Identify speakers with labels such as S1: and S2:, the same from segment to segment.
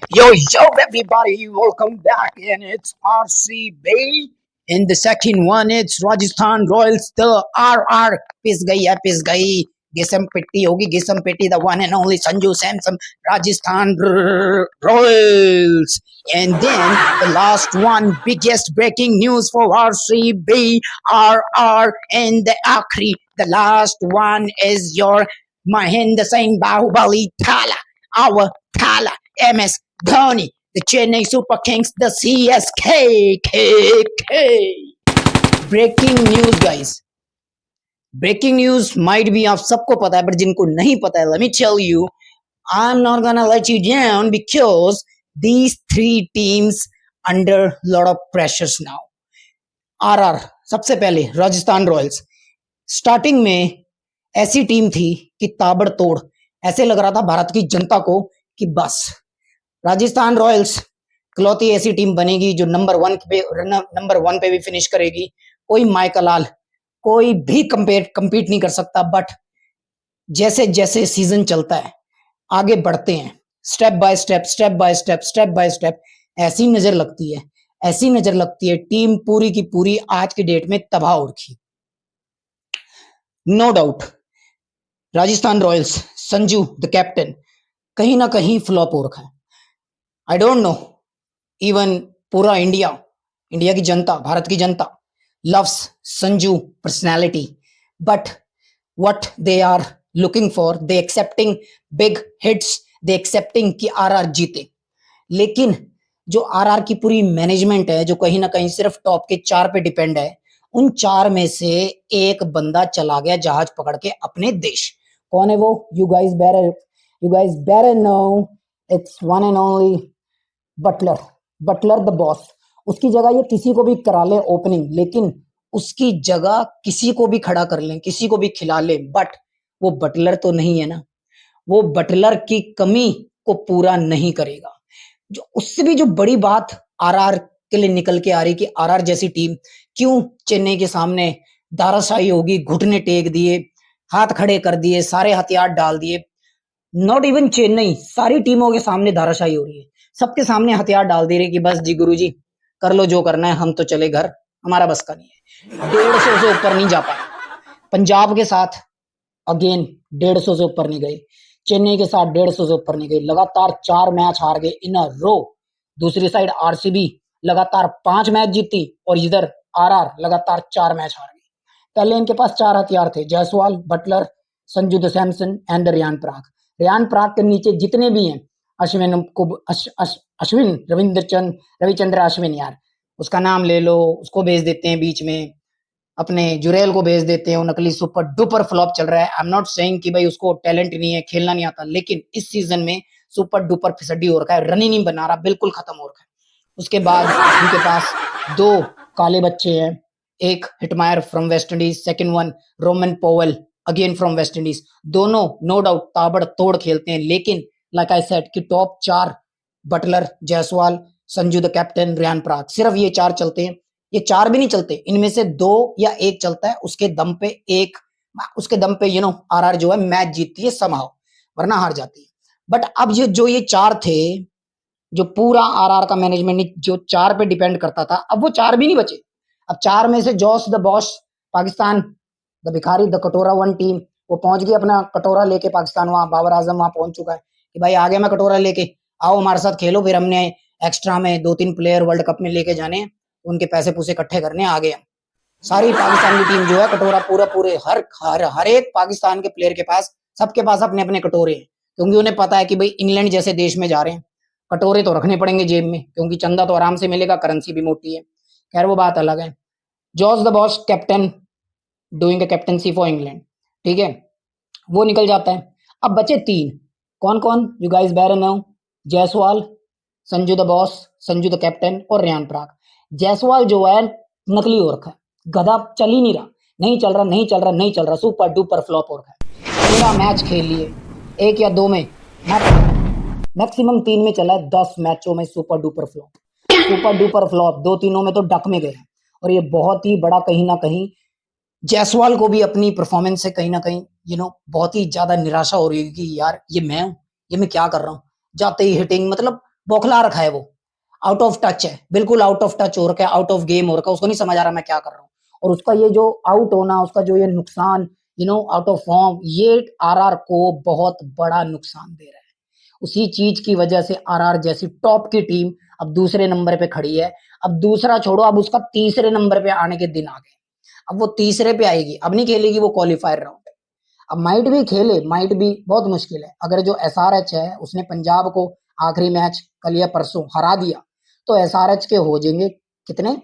S1: Yo, everybody, welcome back. And it's RCB. In the second one, it's Rajasthan Royals. The RR. पिस गई है, पिस गई. Gisam Pitti होगी, Gisam Pitti, the one and only Sanju Samson, Rajasthan Royals. And then the last one, biggest breaking news for RCB, RR, and the Akri. The last one is your Mahendra Singh Bahubali Thala, our Thala, MS Dhoni, the Chennai Super Kings, the CSK. Breaking news guys, breaking news might be आप सबको पता है, but जिनको नहीं पता है, let me tell you, I am not gonna let you down because these three teams under lot of pressures now. RR सबसे पहले, राजस्थान रॉयल्स स्टार्टिंग में ऐसी टीम थी कि ताबड़तोड़ ऐसे लग रहा था भारत की जनता को कि बस राजस्थान रॉयल्स इकलौती ऐसी टीम बनेगी जो नंबर वन पे भी फिनिश करेगी. कोई माइकलाल, कोई भी कंपीट नहीं कर सकता. बट जैसे जैसे सीजन चलता है, आगे बढ़ते हैं, स्टेप बाय स्टेप, ऐसी नजर लगती है टीम पूरी की पूरी आज की डेट में तबाह हो रखी. No doubt Rajasthan Royals, Sanju the captain, कहीं ना कहीं फ्लॉप हो रखा है. आई डोंट नो, इवन पूरा इंडिया की जनता, भारत की जनता loves Sanju personality, but what they are looking for, they accepting big hits, they accepting कि आरआर जीते. लेकिन जो आरआर की पूरी मैनेजमेंट है, जो कहीं ना कहीं सिर्फ टॉप के 4 पे डिपेंड है, उन 4 में से एक बंदा चला गया जहाज पकड़ के अपने देश. कौन है वो? You guys better know, it's one and only Buttler the boss. उसकी जगह ये किसी को भी करा ले ओपनिंग, लेकिन उसकी जगह किसी को भी खड़ा कर लें, किसी को भी खिला ले, बट वो बटलर तो नहीं है ना. वो बटलर की कमी को पूरा नहीं करेगा. जो उससे भी जो बड़ी बात आरआर के लिए निकल के आ रही कि आरआर जैसी टीम क्यों चेन्नई के सामने दाराशाही होगी, घुटने टेक दिए, हाथ खड़े कर दिए, सारे हथियार डाल दिए. नॉट इवन चेन्नई, सारी टीमों के सामने धाराशाही हो रही है. सबके सामने हथियार डाल दे रहे कि बस जी गुरुजी कर लो जो करना है, हम तो चले घर, हमारा बस का नहीं है. 150 से ऊपर नहीं जा पाए. पंजाब के साथ अगेन 150 से ऊपर नहीं गए. चेन्नई के साथ 150 से ऊपर नहीं गए. लगातार 4 मैच हार गए इन अ रो. दूसरी साइड आरसीबी लगातार 5 मैच जीती और इधर आरआर लगातार 4 मैच हार गई. पहले इनके पास 4 हथियार थे, Jaiswal, Buttler, Sanju the Samson and Riyan Parag. Riyan Parag के नीचे जितने भी हैं, अश्विन रविचंद्र अश्विन, यार उसका नाम ले लो, उसको भेज देते हैं बीच में, अपने जुरेल को भेज देते हैं. वो नकली सुपर डुपर फ्लॉप चल रहा है. आई एम नॉट सेइंग कि भाई उसको टैलेंट नहीं है, खेलना नहीं आता, लेकिन इस सीजन में सुपर डुपर फिसड्डी हो रखा है, रन ही नहीं बना रहा, बिल्कुल खत्म हो रखा है. उसके बाद उनके पास 2 काले बच्चे हैं, एक Hetmyer from West Indies, second one Rovman Powell again from West Indies. दोनों नो डाउट ताबड़तोड़ खेलते हैं, लेकिन लाइक आई सेड कि top 4 Buttler, Jaiswal, Sanju the captain, Riyan Parag, सिर्फ ये 4 चलते हैं. ये 4 भी नहीं चलते, इनमें से 2 या 1 चलता है. उसके दम पे आरआर जो है मैच जीतती है समहाउ, वरना हार जाती है. बट अब ये 4 थे, जो पूरा आरआर का मैनेजमेंट जो 4 पे डिपेंड करता था, अब वो 4 भी नहीं बचे. अब 4 में से Jos the boss Pakistan, the भिखारी, द कटोरा वन टीम, वो पहुंच गई अपना कटोरा लेके पाकिस्तान. वहां बाबर आजम वहां पहुंच चुका है कि भाई आगे मैं कटोरा लेके आओ, हमारे साथ खेलो. फिर हमने एक्स्ट्रा में 2-3 प्लेयर वर्ल्ड कप में लेके जाने, उनके पैसे पूसे इकट्ठे करने आगे. हम सारी पाकिस्तान की टीम जो है कटोरा पूरे हर एक पाकिस्तान के प्लेयर के पास, सबके पास अपने अपने कटोरे हैं, क्योंकि उन्हें पता है कि भाई इंग्लैंड जैसे देश में जा रहे हैं, कटोरे तो रखने पड़ेंगे जेब में, क्योंकि चंदा तो आराम से मिलेगा, करेंसी भी मोटी है. खैर वो बात अलग है. George the boss captain doing captaincy for England, ठीक है, वो निकल जाता है. अब बचे 3. कौन कौन? You guys better know, Jaiswal, Sanju the boss, Sanju the captain और रियान पराग. जायसवाल जो है नकली हो रखा है, गधा, चल ही नहीं रहा, नहीं चल रहा, सुपर डुपर फ्लॉप हो रखा है. 13 मैच खेल लिए, 1 या 2 में, मैक्सिमम 3 में चला है, 10 मैचों में सुपर डुपर फ्लॉप. 2-3 में तो डक में गया. और ये बहुत ही बड़ा कहीं ना कहीं जायसवाल को भी अपनी परफॉर्मेंस से कहीं ना कहीं बहुत ही ज्यादा निराशा हो रही है कि यार ये मैं क्या कर रहा हूँ. जाते ही हिटिंग, मतलब बौखला रखा है वो, आउट ऑफ टच है, बिल्कुल आउट ऑफ टच हो रखा है, आउट ऑफ गेम हो रखा है, उसको नहीं समझ आ रहा मैं क्या कर रहा हूँ। और उसका ये जो आउट होना, उसका जो ये नुकसान, आउट ऑफ फॉर्म, ये आरआर को बहुत बड़ा नुकसान दे रहा है। उसी चीज की वजह से आरआर जैसी टॉप की टीम अब दूसरे नंबर पे खड़ी है। अब दूसरा छोड़ो, अब उसका तीसरे नंबर पे आने के दिन आ गए। अब वो तीसरे पे आएगी, अब नहीं खेलेगी वो क्वालिफायर राउंड। अब माइट भी खेले, माइट भी बहुत मुश्किल है। अगर जो एसआरएच है उसने पंजाब को आखिरी मैच कल या परसों हरा दिया, तो एसआरएच के हो जाएंगे कितने,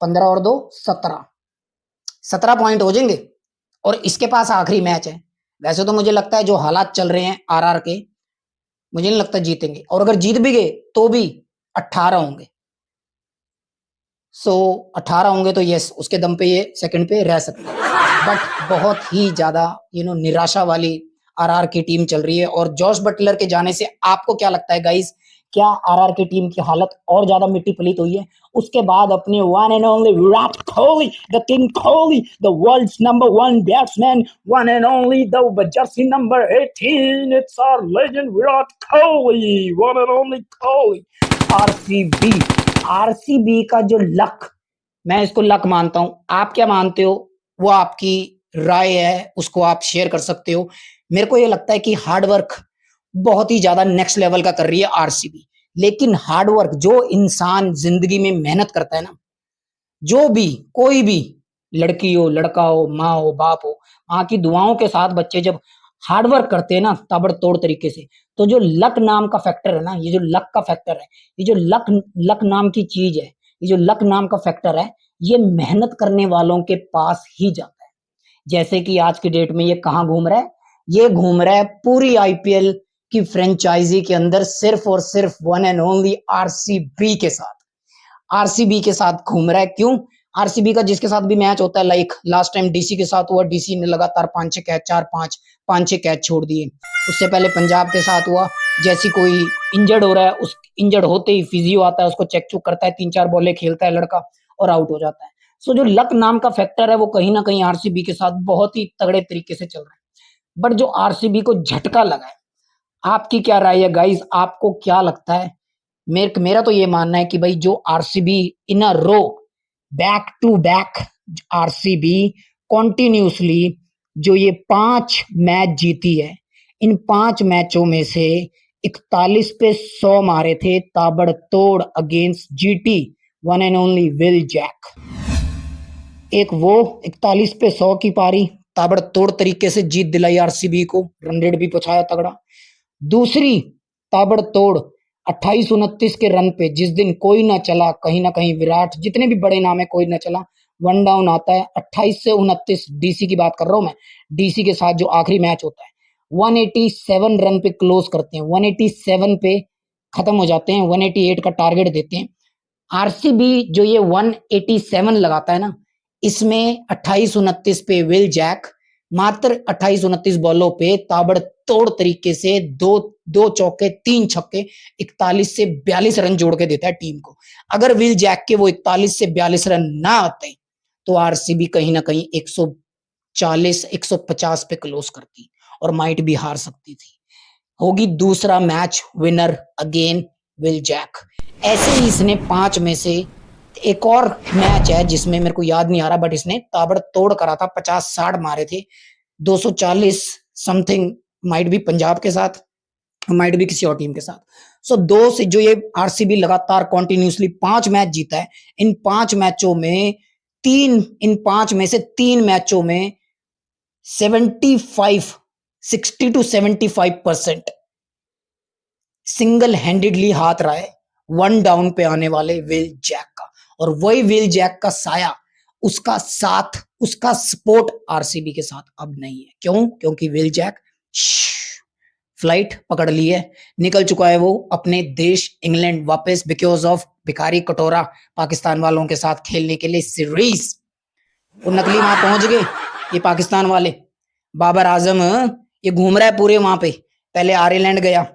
S1: 15 और 2 17, 17 पॉइंट हो जाएंगे। और इसके पास आखिरी मैच है। वैसे तो मुझे लगता है जो हालात चल रहे हैं आरआर के, मुझे नहीं लगता जीतेंगे, और अगर जीत भी गए तो भी 18 होंगे। 18 होंगे तो यस, उसके दम पे ये सेकंड पे रह सकते हैं। बट बहुत ही ज्यादा निराशा वाली आरआर की टीम चल रही है। और जॉश बटलर के जाने से आपको क्या लगता है गाइस, क्या आरआर की टीम की हालत और ज्यादा मिट्टी पलीत हुई है? उसके बाद अपने one and only Virat Kohli, the king Kohli, the world's number 1 batsman, one and only the jersey number 18, it's our legend Virat Kohli, one and only Kohli. RCB, RCB का जो लक, मैं इसको लक मानता हूं। आप क्या मानते हो वो आपकी राय है, उसको आप शेयर कर सकते हो। मेरे को ये लगता है कि हार्डवर्क बहुत ही ज्यादा नेक्स्ट लेवल का कर रही है आरसीबी। लेकिन हार्डवर्क, जो इंसान जिंदगी में मेहनत करता है ना, जो भी, कोई भी, लड़की हो, लड़का हो, माँ हो, बाप हो, माँ की दुआओं के साथ बच्चे जब हार्डवर्क करते हैं ना ताबड़तोड़ तरीके से, तो जो लक नाम का फैक्टर है ना, ये जो लक का फैक्टर है, ये जो लक लक नाम की चीज है, ये जो लक नाम का फैक्टर है, ये मेहनत करने वालों के पास ही जाता है। जैसे कि आज की डेट में ये कहाँ घूम रहा है? ये घूम रहा है पूरी आईपीएल की फ्रेंचाइजी के अंदर सिर्फ और सिर्फ वन एंड ओनली आरसीबी के साथ, आरसीबी के साथ घूम रहा है। क्यों? आरसीबी का जिसके साथ भी मैच होता है, लाइक लास्ट टाइम डीसी के साथ हुआ, डीसी ने लगातार 5-6 कैच, 4-5 कैच छोड़ दिए। उससे पहले पंजाब के साथ हुआ, जैसी कोई इंजर्ड हो रहा है, उस इंजर्ड होते ही फिजियो आता है, उसको चेक चुक करता है, 3-4 बॉलें खेलता है लड़का और आउट हो जाता है। सो जो लक नाम का फैक्टर है वो कहीं ना कहीं आरसीबी के साथ बहुत ही तगड़े तरीके से चल रहा है। बट जो आरसीबी को झटका लगा है, आपकी क्या राय है गाइस? आपको क्या लगता है? मेरा तो ये मानना है कि भाई जो RCB in a row, back to back RCB continuously जो ये 5 मैच जीती है, इन 5 मैचों में से 41 पे 100 मारे थे ताबड़तोड़ against GT, one and only Will Jack. एक वो 41 पे 100 की पारी ताबड़तोड़ तरीके से जीत दिलाई आरसीबी को, रन रेट भी पहुंचाया तगड़ा। दूसरी ताबड़तोड़ 28-29 के रन पे, जिस दिन कोई ना चला, कहीं ना कहीं विराट, जितने भी बड़े नाम है, कोई ना चला, वन डाउन आता है 28 से 29, डीसी की बात कर रहा हूं मैं, डीसी के साथ जो आखिरी मैच होता है, 187 रन पे क्लोज करते हैं, 187 पे खत्म हो जाते हैं, 188 का टारगेट देते हैं। आरसीबी जो ये 187 लगाता है ना, इसमें 28-29 पे विल जैक मात्र 28-29 बॉलों पे ताबड़तोड़ तरीके से दो चौके 3 छक्के 41 से 42 रन जोड़ के देता है टीम को। अगर विल जैक के वो 41 से 42 रन ना आते तो आरसीबी कहीं ना कहीं 140 150 पे क्लोज करती और माइट भी हार सकती थी। होगी दूसरा match winner again Will Jack. ऐसे ही इसने 5 में से एक और मैच है जिसमें मेरे को याद नहीं आ रहा, बट इसने ताबड़तोड़ करा था, 50-60 मारे थे, 240 समथिंग, माइट भी पंजाब के साथ, माइट भी किसी और टीम के साथ। सो दो से जो ये आरसीबी लगातार कॉन्टिन्यूसली 5 मैच जीता है, इन 5 मैचों में इन 5 में से 3 मैचों में 60 to 75% सिंगल हैंडेडली हाथ रहा है वन डाउन पे आने वाले विल जैक का। और वही विल जैक का साया, उसका साथ, उसका सपोर्ट आरसीबी के साथ अब नहीं है। क्यों? क्योंकि विल जैक फ्लाइट पकड़ ली है, निकल चुका है वो अपने देश इंग्लैंड वापस, बिकॉज ऑफ भिखारी कटोरा पाकिस्तान वालों के साथ खेलने के लिए सीरीज। वो नकली वहां पहुंच गए ये पाकिस्तान वाले, बाबर आजम ये घूम रहा है पूरे वहां पे। पहले आयरलैंड गया,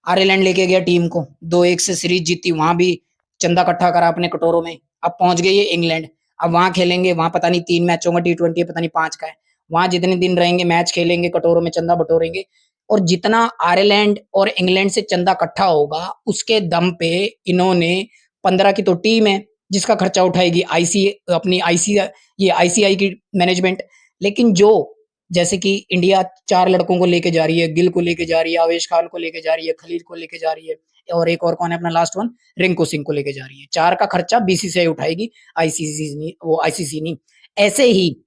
S1: आयरलैंड लेके गया टीम को, 2-1 से सीरीज जीती, वहां भी चंदा इकट्ठा करा अपने कटोरों में। अब पहुंच गए ये इंग्लैंड, अब वहां खेलेंगे, वहां पता नहीं 3 मैचों का T20 पता नहीं 5 का है, वहां जितने दिन रहेंगे मैच खेलेंगे, कटोरों में चंदा बटोरेंगे, और जितना आयरलैंड और इंग्लैंड से चंदा इकट्ठा होगा उसके दम पे इन्होंने 15 की तो टीम है जिसका खर्चा उठाएगी आईसीआई की मैनेजमेंट। लेकिन जो जैसे कि इंडिया 4 लड़कों को लेके जा रही है, गिल को लेके जा रही है, आवेश खान को लेके जा रही है, खलील को लेके जा रही है, और एक और कौन है अपना लास्ट वन, रिंकू सिंह को लेके जा रही है। 4 का खर्चा बीसीसीआई उठाएगी, आईसीसी नहीं। ऐसे ही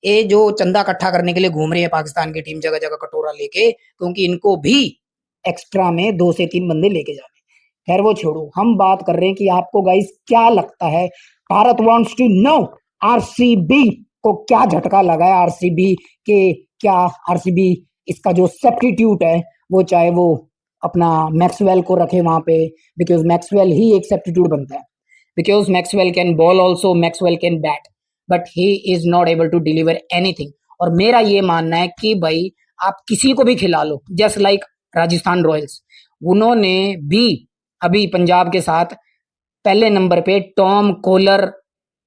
S1: ये जो चंदा इकट्ठा करने के लिए घूम रही है पाकिस्तान की टीम जगह जगह कटोरा लेके, क्योंकि इनको भी एक्स्ट्रा में 2 से 3 बंदे लेके जाने। खैर वो छोड़ो, हम बात कर रहे हैं कि आपको गाइस क्या लगता है, Bharat wants to know RCB को क्या झटका लगा है, आरसीबी के क्या आरसीबी इसका जो सब्स्टिट्यूट है वो चाहे वो अपना मैक्सवेल को रखे वहां पे, बिकॉज मैक्सवेल ही एक सब्स्टिट्यूट बनता है, because Maxwell can bowl also, Maxwell can bat, but he is not able to deliver anything. और मेरा ये मानना है कि भाई आप किसी को भी खिला लो, जस्ट लाइक राजस्थान रॉयल्स, उन्होंने भी अभी पंजाब के साथ पहले नंबर पे टॉम कोलर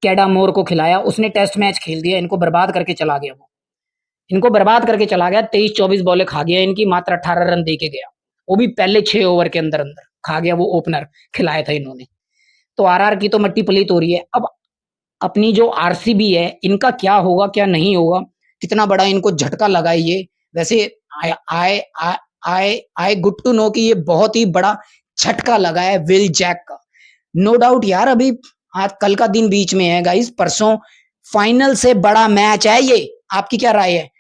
S1: कैडामोर को खिलाया, उसने टेस्ट मैच खेल दिया, इनको बर्बाद करके चला गया, वो इनको बर्बाद करके चला गया। 23-24 बॉलें खा गया इनकी, मात्र 18 रन दे के गया, वो भी पहले 6 ओवर के अंदर अंदर खा गया, वो ओपनर खिलाया था इन्होंने। तो आरआर की तो मट्टी पलीत हो रही है। अब अपनी जो आरसीबी है इनका क्या होगा क्या नहीं होगा, कितना बड़ा इनको झटका लगा है ये। वैसे आई गुड टू नो कि ये बहुत ही बड़ा झटका लगा है विल जैक का, नो डाउट यार। अभी आज कल का दिन बीच में है गाइस, परसों फाइनल से बड़ा मैच है ये। आपकी क्या राय है?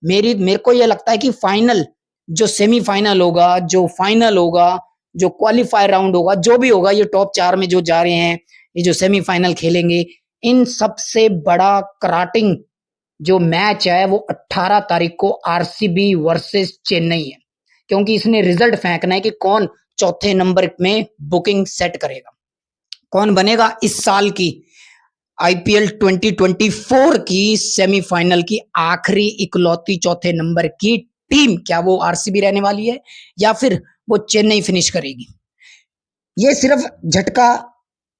S1: मेरे को ये लगता है कि फाइनल, जो सेमीफाइनल होगा, जो फाइनल होगा, जो क्वालिफायर राउंड होगा, जो भी होगा, ये टॉप 4 में जो जा रहे हैं, ये जो सेमीफाइनल खेलेंगे, इन सबसे बड़ा कराटिंग जो मैच है वो 18 तारीख को आरसीबी वर्सेस चेन्नई है, क्योंकि इसने रिजल्ट फेंकना है कि कौन चौथे नंबर में बुकिंग सेट करेगा, कौन बनेगा इस साल की आईपीएल 2024 की सेमीफाइनल की आखिरी इकलौती चौथे नंबर की टीम। क्या वो आरसीबी रहने वाली है या फिर वो चेन्नई फिनिश करेगी? ये सिर्फ झटका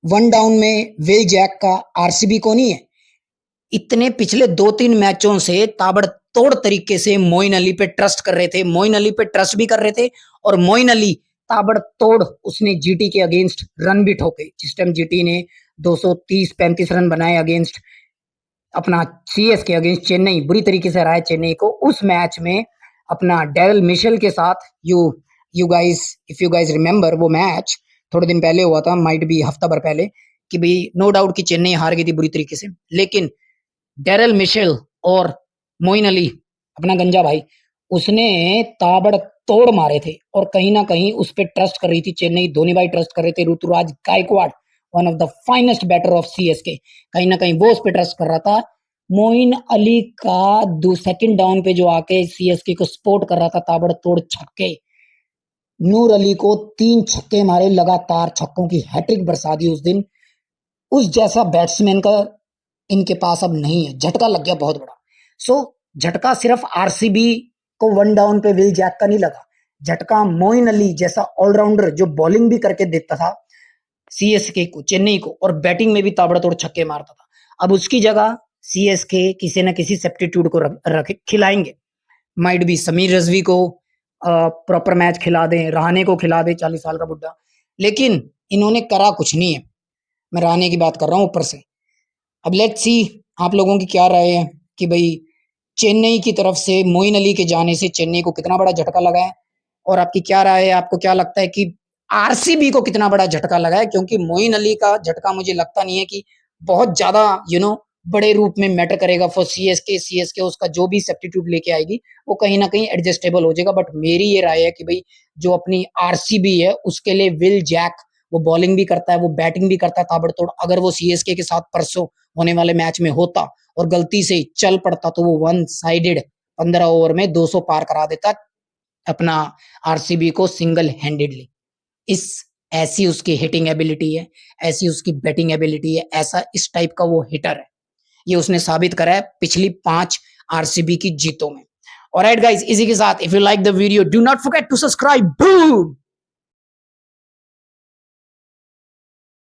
S1: वन डाउन में विल जैक का आरसीबी को नहीं है, इतने पिछले 2-3 मैचों से ताबड़तोड़ तरीके से मोइन अली पे ट्रस्ट कर रहे थे, मोइन अली पे ट्रस्ट भी कर रहे थे, और मोइन अली ताबड़तोड़ उसने जीटी के अगेंस्ट रन भी ठोके। जिस टाइम जीटी ने 230-35 रन बनाए अगेंस्ट अपना सीएसके अगेंस्ट चेन्नई, बुरी तरीके से हराया चेन्नई को। उस मैच में अपना डेरिल मिशेल के साथ यू गाइस रिमेंबर, वो मैच थोड़े दिन पहले हुआ था, माइट भी हफ्ता भर पहले, कि भाई नो डाउट कि चेन्नई हार गई थी बुरी तरीके से, लेकिन डेरिल मिशेल और मोइन अली अपना गंजा भाई, उसने ताबड़तोड़ मारे थे, और कहीं ना कहीं उस पर ट्रस्ट कर रही थी चेन्नई, धोनी भाई ट्रस्ट कर रहे थे, Ruturaj Gaikwad one of the finest batter of CSK, कहीं ना कहीं वो उस पर ट्रस्ट कर रहा था। मोइन अली का सेकंड डाउन पे जो आके सीएसके को सपोर्ट कर रहा था, ताबड़तोड़ छक्के, नूर अली को 3 छक्के मारे लगातार, छक्कों की हैट्रिक बरसा दी उस दिन। उस जैसा बैट्समैन का इनके पास अब नहीं है, झटका लग गया बहुत बड़ा। सो झटका सिर्फ आरसीबी को वन डाउन पे विल जैक का नहीं लगा, झटका मोइन अली जैसा ऑलराउंडर जो बॉलिंग भी करके देता था सीएसके को, चेन्नई को, और बैटिंग में भी ताबड़तोड़ छक्के मारता था, अब उसकी जगह सीएसके किसी न किसी सब्स्टिट्यूट को रख खिलाएंगे। माइट भी समीर रजवी को प्रॉपर मैच खिला दें, रहाणे को खिला दे, 40 साल का बुड्ढा, लेकिन इन्होंने करा कुछ नहीं है। मैं रहाणे की बात कर रहा हूँ ऊपर से। अब लेट्स सी आप लोगों की क्या राय है कि भाई चेन्नई की तरफ से मोइन अली के जाने से चेन्नई को कितना बड़ा झटका लगा है, और आपकी क्या राय है, आपको क्या लगता है कि आरसीबी को कितना बड़ा झटका लगा है? क्योंकि मोइन अली का झटका मुझे लगता नहीं है कि बहुत ज्यादा बड़े रूप में मैटर करेगा फॉर सीएसके उसका जो भी सब्स्टिट्यूट लेके आएगी वो कहीं ना कहीं एडजस्टेबल हो जाएगा। बट मेरी ये राय है कि भाई जो अपनी आरसीबी है उसके लिए विल जैक, वो बॉलिंग भी करता है, वो बैटिंग भी करता है ताबड़तोड़। अगर वो सीएसके के साथ परसों होने वाले मैच में होता और गलती से चल पड़ता तो वो वन साइडेड 15 ओवर में 200 पार करा देता अपना आरसीबी को सिंगल हैंडेडली। ऐसी उसकी हिटिंग एबिलिटी है, ऐसी उसकी बैटिंग एबिलिटी है, ऐसा इस टाइप का वो हिटर है, ये उसने साबित करा है पिछली 5 आरसीबी की जीतों में। ऑलराइट गाइस, इसी के साथ if you like the video do not forget to subscribe. Boom.